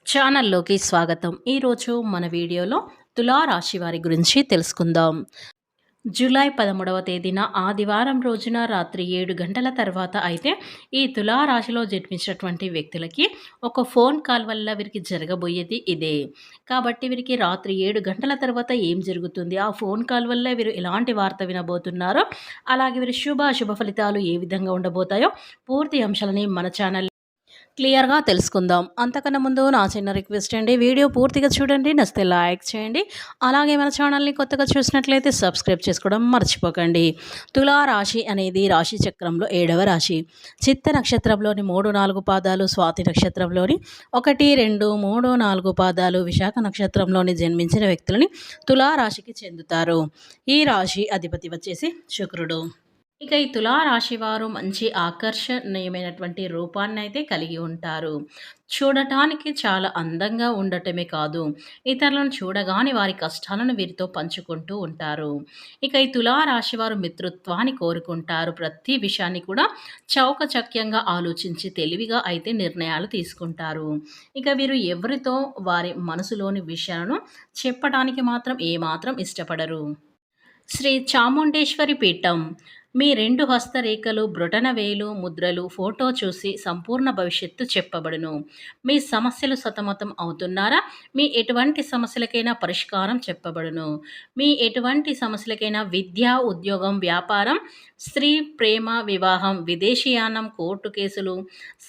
ఛానల్లోకి స్వాగతం. ఈరోజు మన వీడియోలో తులా రాశి వారి గురించి తెలుసుకుందాం. జూలై 13వ తేదీన ఆదివారం రోజున రాత్రి 7 గంటల తర్వాత అయితే ఈ తులా రాశిలో జన్మించినటువంటి వ్యక్తులకి ఒక ఫోన్ కాల్ వల్ల వీరికి జరగబోయేది ఇదే. కాబట్టి వీరికి రాత్రి 7 గంటల తర్వాత ఏం జరుగుతుంది? ఆ ఫోన్ కాల్ వల్ల వీరు ఎలాంటి వార్త వినబోతున్నారో, అలాగే వీరి అశుభ ఫలితాలు ఏ విధంగా ఉండబోతాయో పూర్తి అంశాలని మన ఛానల్ క్లియర్‌గా తెలుసుకుందాం. అంతకన్నా ముందు నా చిన్న రిక్వెస్ట్ అండి. వీడియో పూర్తిగా చూడండి. నచ్చితే లైక్ చేయండి. అలాగే మన ఛానల్‌ని కొత్తగా చూసినట్లయితే సబ్స్క్రైబ్ చేసుకోవడం మర్చిపోకండి. తులా రాశి అనేది రాశి చక్రంలో 7వ రాశి. చిత్త నక్షత్రంలోని 3, 4 పాదాలు, స్వాతి నక్షత్రంలోని 1, 2, 3, 4 పాదాలు, విశాఖ నక్షత్రంలోని జన్మించిన వ్యక్తులని తులా రాశికి చెందుతారు. ఈ రాశి అధిపతి వచ్చేసి శుక్రుడు. ఇక ఈ తులా రాశి వారు మంచి ఆకర్షణీయమైనటువంటి రూపాన్నైతే కలిగి ఉంటారు. చూడటానికి చాలా అందంగా ఉండటమే కాదు, ఇతరులను చూడగానే వారి కష్టాలను వీరితో పంచుకుంటూ ఉంటారు. ఇక ఈ తులా రాశి వారు మిత్రుత్వాన్ని కోరుకుంటారు. ప్రతి విషయాన్ని కూడా చౌకచక్యంగా ఆలోచించి తెలివిగా అయితే నిర్ణయాలు తీసుకుంటారు. ఇక వీరు ఎవరితో వారి మనసులోని విషయాలను చెప్పడానికి మాత్రం ఏమాత్రం ఇష్టపడరు. శ్రీ చాముండేశ్వరి పీఠం. మీ 2 హస్తరేఖలు, బ్రొటనవేలు ముద్రలు ఫోటో చూసి సంపూర్ణ భవిష్యత్తు చెప్పబడును. మీ సమస్యలు సతమతం అవుతున్నారా? మీ ఎటువంటి సమస్యలకైనా పరిష్కారం చెప్పబడును. మీ ఎటువంటి సమస్యలకైనా విద్య, ఉద్యోగం, వ్యాపారం, స్త్రీ, ప్రేమ, వివాహం, విదేశీయానం, కోర్టు కేసులు,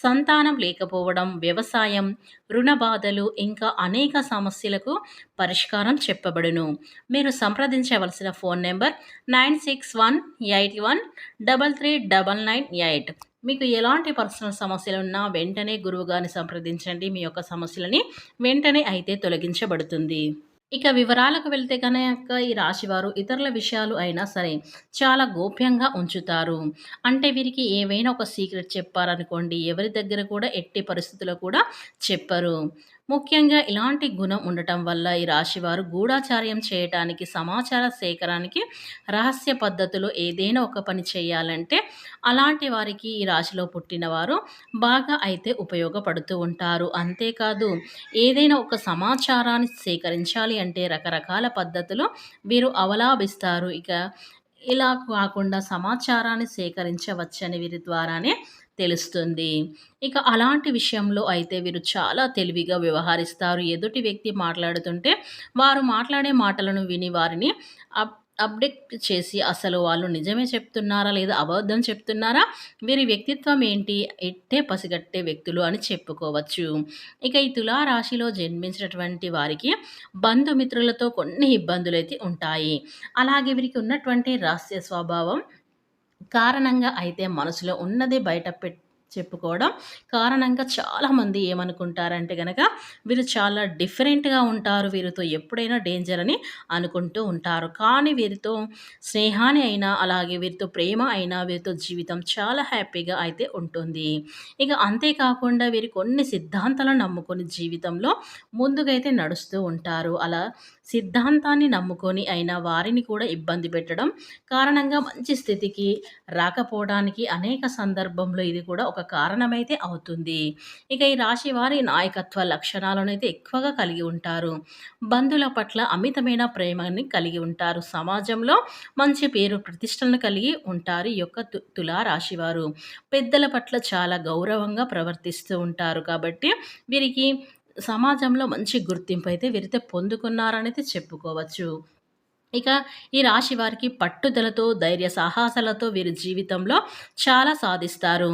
సంతానం లేకపోవడం, వ్యవసాయం, రుణ బాధలు ఇంకా అనేక సమస్యలకు పరిష్కారం చెప్పబడును. మీరు సంప్రదించవలసిన ఫోన్ నెంబర్ 9618133998. మీకు ఎలాంటి పర్సనల్ సమస్యలున్నా వెంటనే గురువుగారిని సంప్రదించండి. మీ యొక్క సమస్యలని వెంటనే అయితే తొలగించబడుతుంది. ఇక వివరాలకు వెళ్తే కనుక ఈ రాశివారు ఇతరుల విషయాలు అయినా సరే చాలా గోప్యంగా ఉంచుతారు. అంటే వీరికి ఏవైనా ఒక సీక్రెట్ చెప్పారనుకోండి, ఎవరి దగ్గర కూడా ఎట్టి పరిస్థితుల్లో కూడా చెప్పరు. ముఖ్యంగా ఇలాంటి గుణం ఉండటం వల్ల ఈ రాశివారు గూఢాచార్యం చేయటానికి, సమాచార సేకరణకి, రహస్య పద్ధతిలో ఏదైనా ఒక పని చేయాలంటే అలాంటి వారికి ఈ రాశిలో పుట్టినవారు బాగా అయితే ఉపయోగపడుతూ ఉంటారు. అంతేకాదు, ఏదైనా ఒక సమాచారాన్ని సేకరించాలి అంటే రకరకాల పద్ధతులు వీరు అవలంబిస్తారు. ఇక ఇలా కాకుండా సమాచారాన్ని సేకరించవచ్చని వీరి ద్వారానే తెలుస్తుంది. ఇక అలాంటి విషయంలో అయితే వీరు చాలా తెలివిగా వ్యవహరిస్తారు. ఎదుటి వ్యక్తి మాట్లాడుతుంటే వారు మాట్లాడే మాటలను విని వారిని అప్ అప్డేట్ చేసి అసలు వాళ్ళు నిజమే చెప్తున్నారా లేదా అబద్ధం చెప్తున్నారా, వీరి వ్యక్తిత్వం ఏంటి, ఎట్టే పసిగట్టే వ్యక్తులు అని చెప్పుకోవచ్చు. ఇక ఈ తులా రాశిలో జన్మించినటువంటి వారికి బంధుమిత్రులతో కొన్ని ఇబ్బందులైతే ఉంటాయి. అలాగే వీరికి ఉన్నటువంటి రహస్య స్వభావం కారణంగా అయితే మనసులో ఉన్నది బయట చెప్పుకోవడం కారణంగా చాలామంది ఏమనుకుంటారంటే గనక వీరు చాలా డిఫరెంట్‌గా ఉంటారు. వీరితో ఎప్పుడైనా డేంజర్ అని అనుకుంటూ ఉంటారు. కానీ వీరితో స్నేహాన్ని అయినా, అలాగే వీరితో ప్రేమ అయినా, వీరితో జీవితం చాలా హ్యాపీగా అయితే ఉంటుంది. ఇక అంతేకాకుండా వీరు కొన్ని సిద్ధాంతాలను నమ్ముకొని జీవితంలో ముందుకైతే నడుస్తూ ఉంటారు. అలా సిద్ధాంతాన్ని నమ్ముకొని అయినా వారిని కూడా ఇబ్బంది పెట్టడం కారణంగా మంచి స్థితికి రాకపోవడానికి అనేక సందర్భంలో ఇది కూడా ఒక కారణమైతే అవుతుంది. ఇక ఈ రాశి వారి నాయకత్వ లక్షణాలను అయితే ఎక్కువగా కలిగి ఉంటారు. బంధువుల పట్ల అమితమైన ప్రేమని కలిగి ఉంటారు. సమాజంలో మంచి పేరు ప్రతిష్టలను కలిగి ఉంటారు ఈ యొక్క తులా రాశివారు. పెద్దల పట్ల చాలా గౌరవంగా ప్రవర్తిస్తూ ఉంటారు. కాబట్టి వీరికి సమాజంలో మంచి గుర్తింపు అయితే వీరైతే పొందుకున్నారనైతే చెప్పుకోవచ్చు. ఇక ఈ రాశి వారికి పట్టుదలతో, ధైర్య సాహసాలతో వీరి జీవితంలో చాలా సాధిస్తారు.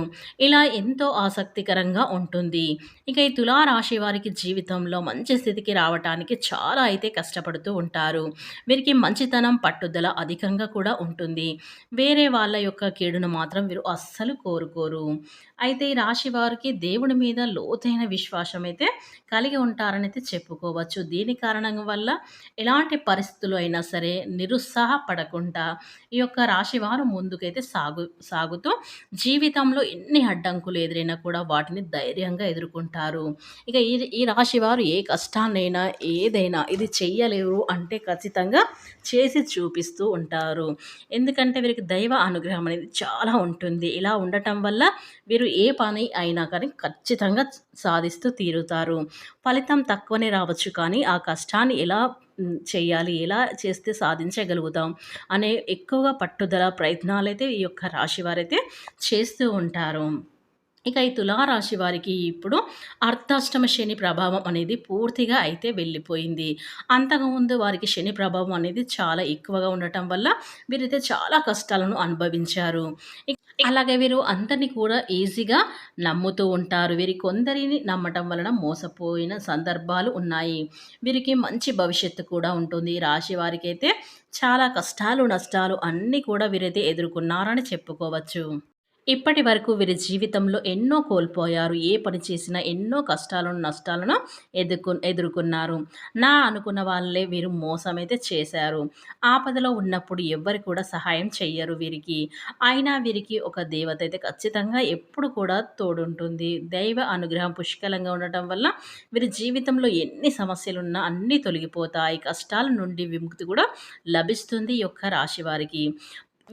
ఇలా ఎంతో ఆసక్తికరంగా ఉంటుంది. ఇక ఈ తులా రాశి వారికి జీవితంలో మంచి స్థితికి రావటానికి చాలా అయితే కష్టపడుతూ ఉంటారు. వీరికి మంచితనం, పట్టుదల అధికంగా కూడా ఉంటుంది. వేరే వాళ్ళ యొక్క కీడును మాత్రం వీరు అస్సలు కోరుకోరు. అయితే ఈ రాశి వారికి దేవుడి మీద లోతైన విశ్వాసం అయితే కలిగి ఉంటారనైతే చెప్పుకోవచ్చు. దీని కారణం వల్ల ఎలాంటి పరిస్థితులు అయినా సరే నిరుత్సాహపడకుండా ఈ యొక్క రాశివారు ముందుకైతే సాగుతూ జీవితంలో ఎన్ని అడ్డంకులు ఎదురైనా కూడా వాటిని ధైర్యంగా ఎదుర్కొంటారు. ఇక ఈ రాశివారు ఏ కష్టాన్నైనా ఏదైనా ఇది చెయ్యలేరు అంటే ఖచ్చితంగా చేసి చూపిస్తూ ఉంటారు. ఎందుకంటే వీరికి దైవ అనుగ్రహం అనేది చాలా ఉంటుంది. ఇలా ఉండటం వల్ల వీరు ఏ పని అయినా కానీ ఖచ్చితంగా సాధిస్తూ తీరుతారు. ఫలితం తక్కువనే రావచ్చు కానీ ఆ కష్టాన్ని ఎలా చేయాలి, ఎలా చేస్తే సాధించగలుగుతాం అనే ఎక్కువగా పట్టుదల ప్రయత్నాలైతే ఈ యొక్క రాశి వారైతే చేస్తూ ఉంటారు. ఇక ఈ తులారాశి వారికి ఇప్పుడు అర్ధాష్టమ శని ప్రభావం అనేది పూర్తిగా అయితే వెళ్ళిపోయింది. అంతకుముందు వారికి శని ప్రభావం అనేది చాలా ఎక్కువగా ఉండటం వల్ల వీరైతే చాలా కష్టాలను అనుభవించారు. అలాగే వీరు అందరిని కూడా ఈజీగా నమ్ముతూ ఉంటారు. వీరి కొందరిని నమ్మటం వలన మోసపోయిన సందర్భాలు ఉన్నాయి. వీరికి మంచి భవిష్యత్తు కూడా ఉంటుంది. ఈ రాశి వారికైతే చాలా కష్టాలు, నష్టాలు అన్నీ కూడా వీరైతే ఎదుర్కొన్నారని చెప్పుకోవచ్చు. ఇప్పటి వరకు వీరి జీవితంలో ఎన్నో కోల్పోయారు. ఏ పని చేసినా ఎన్నో కష్టాలను, నష్టాలను ఎదుర్కొన్నారు. నా అనుకున్న వాళ్ళే వీరు మోసమైతే చేశారు. ఆపదలో ఉన్నప్పుడు ఎవ్వరు కూడా సహాయం చెయ్యరు వీరికి. అయినా వీరికి ఒక దేవత అయితే ఖచ్చితంగా ఎప్పుడు కూడా తోడుంటుంది. దైవ అనుగ్రహం పుష్కలంగా ఉండటం వల్ల వీరి జీవితంలో ఎన్ని సమస్యలున్నా అన్నీ తొలగిపోతాయి. కష్టాల నుండి విముక్తి కూడా లభిస్తుంది ఈ యొక్క రాశి వారికి.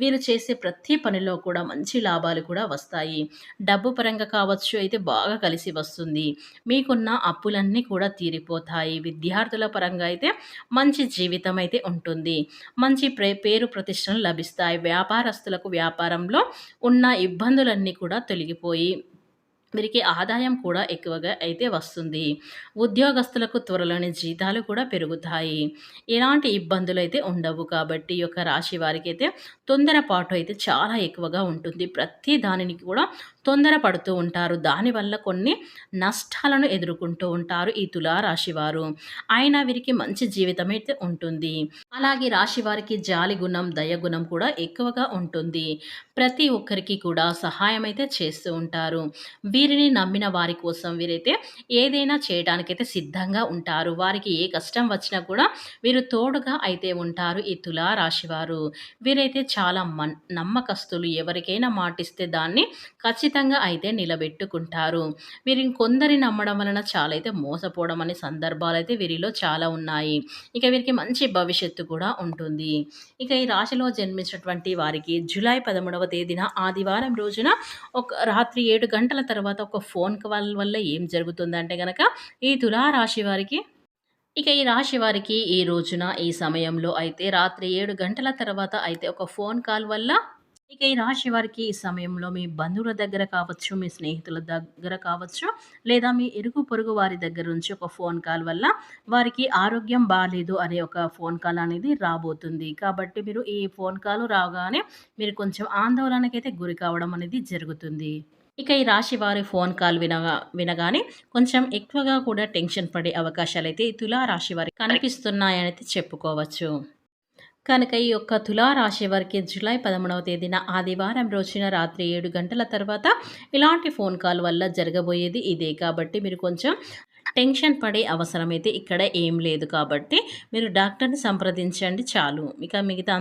వీరు చేసే ప్రతి పనిలో కూడా మంచి లాభాలు కూడా వస్తాయి. డబ్బు పరంగా కావచ్చు అయితే బాగా కలిసి వస్తుంది. మీకున్న అప్పులన్నీ కూడా తీరిపోతాయి. విద్యార్థుల పరంగా అయితే మంచి జీవితం అయితే ఉంటుంది. మంచి పేరు ప్రతిష్టలు లభిస్తాయి. వ్యాపారస్తులకు వ్యాపారంలో ఉన్న ఇబ్బందులన్నీ కూడా తొలగిపోయి వీరికి ఆదాయం కూడా ఎక్కువగా అయితే వస్తుంది. ఉద్యోగస్తులకు త్వరలోనే జీతాలు కూడా పెరుగుతాయి. ఎలాంటి ఇబ్బందులు అయితే ఉండవు. కాబట్టి ఈ యొక్క రాశి వారికైతే తొందరపాటు అయితే చాలా ఎక్కువగా ఉంటుంది. ప్రతి దానిని కూడా తొందరపడుతూ ఉంటారు. దానివల్ల కొన్ని నష్టాలను ఎదుర్కొంటూ ఉంటారు ఈ తులారాశి వారు. అయినా వీరికి మంచి జీవితం అయితే ఉంటుంది. అలాగే రాశి వారికి జాలి గుణం, దయ గుణం కూడా ఎక్కువగా ఉంటుంది. ప్రతి ఒక్కరికి కూడా సహాయం అయితే చేస్తూ ఉంటారు. వీరిని నమ్మిన వారి కోసం వీరైతే ఏదైనా చేయడానికైతే సిద్ధంగా ఉంటారు. వారికి ఏ కష్టం వచ్చినా కూడా వీరు తోడుగా అయితే ఉంటారు ఈ తులారాశి వారు. వీరైతే చాలా నమ్మకస్తులు. ఎవరికైనా మాటిస్తే దాన్ని ఖచ్చితంగా అయితే నిలబెట్టుకుంటారు. వీరిని కొందరి నమ్మడం వలన చాలా అయితే మోసపోవడం అనే సందర్భాలైతే వీరిలో చాలా ఉన్నాయి. ఇక వీరికి మంచి భవిష్యత్తు కూడా ఉంటుంది. ఇక ఈ రాశిలో జన్మించినటువంటి వారికి జూలై 13వ తేదీన ఆదివారం రోజున రాత్రి 7 గంటల తర్వాత ఒక ఫోన్ కాల్ వల్ల ఏం జరుగుతుందంటే గనక ఈ తులారాశి వారికి ఈ రాశి వారికి ఈ రోజున ఈ సమయంలో అయితే రాత్రి 7 గంటల తర్వాత అయితే ఒక ఫోన్ కాల్ వల్ల ఈ రాశి వారికి ఈ సమయంలో మీ బంధువుల దగ్గర కావచ్చు, మీ స్నేహితుల దగ్గర కావచ్చు, లేదా మీ ఇరుగు పొరుగు వారి దగ్గర నుంచి ఒక ఫోన్ కాల్ వల్ల వారికి ఆరోగ్యం బాలేదు అనే ఒక ఫోన్ కాల్ అనేది రాబోతుంది. కాబట్టి మీరు ఈ ఫోన్ కాల్ రాగానే మీరు కొంచెం ఆందోళనకైతే గురి కావడం అనేది జరుగుతుంది. ఈ రాశి వారి ఫోన్ కాల్ వినగానే కొంచెం ఎక్కువగా కూడా టెన్షన్ పడే అవకాశాలైతే ఈ తులా రాశి వారికి కనిపిస్తున్నాయనైతే చెప్పుకోవచ్చు. కనుక ఈ యొక్క తులారాశి వారికి జూలై 13వ తేదీన ఆదివారం రోజున రాత్రి 7 గంటల తర్వాత ఇలాంటి ఫోన్ కాల్ వల్ల జరగబోయేది ఇదే. కాబట్టి మీరు కొంచెం టెన్షన్ పడే అవసరం అయితే ఇక్కడ ఏం లేదు. కాబట్టి మీరు డాక్టర్ని సంప్రదించండి చాలు. ఇక మిగతా